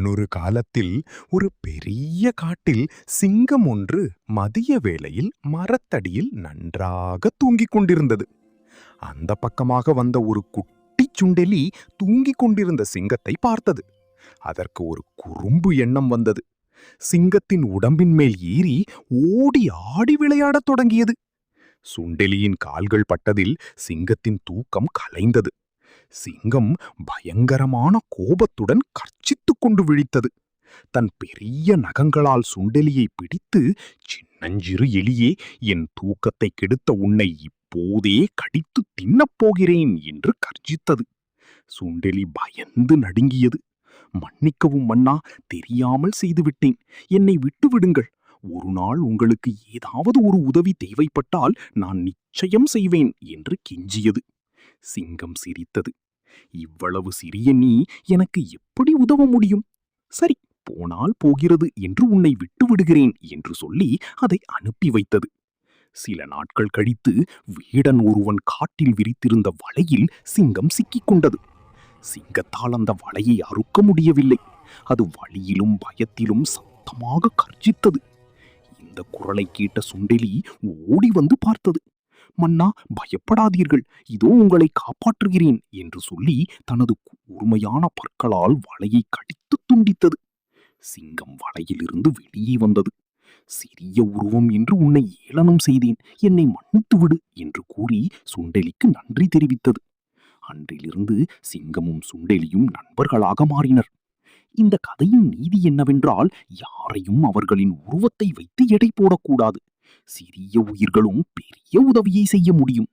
முன்னொரு காலத்தில் ஒரு பெரிய காட்டில் சிங்கம் ஒன்று மதிய வேளையில் மரத்தடியில் நன்றாக தூங்கிக் கொண்டிருந்தது. அந்த பக்கமாக வந்த ஒரு குட்டி சுண்டெலி தூங்கிக் கொண்டிருந்த சிங்கத்தை பார்த்தது. அதற்கு ஒரு குறும்பு எண்ணம் வந்தது. சிங்கத்தின் உடம்பின் மேல் ஏறி ஓடி ஆடி விளையாடத் தொடங்கியது. சுண்டெலியின் கால்கள் பட்டதில் சிங்கத்தின் தூக்கம் கலைந்தது. சிங்கம் பயங்கரமான கோபத்துடன் கர்ச்சித்துக் கொண்டு விழித்தது. தன் பெரிய நகங்களால் சுண்டெலியை பிடித்து, சின்னஞ்சிறு எலியே, என் தூக்கத்தை கெடுத்த உன்னை இப்போதே கடித்து தின்னப் போகிறேன் என்று கர்ஜித்தது. சுண்டெலி பயந்து நடுங்கியது. மன்னிக்கவும் மன்னா, தெரியாமல் செய்துவிட்டேன். என்னை விட்டுவிடுங்கள். ஒரு நாள் உங்களுக்கு ஏதாவது ஒரு உதவி தேவைப்பட்டால் நான் நிச்சயம் செய்வேன் என்று கெஞ்சியது. சிங்கம் சிரித்தது. இவ்வளவு சிறிய நீ எனக்கு எப்படி உதவ முடியும்? சரி, போனால் போகிறது என்று உன்னை விட்டுவிடுகிறேன் என்று சொல்லி அதை அனுப்பி வைத்தது. சில நாட்கள் கழித்து வேடன் ஒருவன் காட்டில் விரித்திருந்த வலையில் சிங்கம் சிக்கிக் கொண்டது. சிங்கத்தால் அந்த வலையை அறுக்க முடியவில்லை. அது வலியிலும் பயத்திலும் சத்தமாக கர்ஜித்தது. இந்த குரலை கேட்ட சுண்டெலி ஓடி வந்து பார்த்தது. மன்னா, பயப்படாதீர்கள், இதோ உங்களை காப்பாற்றுகிறேன் என்று சொல்லி தனது கூர்மையான பற்களால் வலையை கடித்து துண்டித்தது. சிங்கம் வலையிலிருந்து வெளியே வந்தது. சிறிய உருவம் என்று உன்னை ஏளனம் செய்தேன், என்னை மன்னித்துவிடு என்று கூறி சுண்டெலிக்கு நன்றி தெரிவித்தது. அன்றிலிருந்து சிங்கமும் சுண்டெலியும் நண்பர்களாக மாறினர். இந்த கதையின் நீதி என்னவென்றால், யாரையும் அவர்களின் உருவத்தை வைத்து எடை போடக்கூடாது. சிறிய உயிர்களும் பெரிய உதவியை செய்ய முடியும்.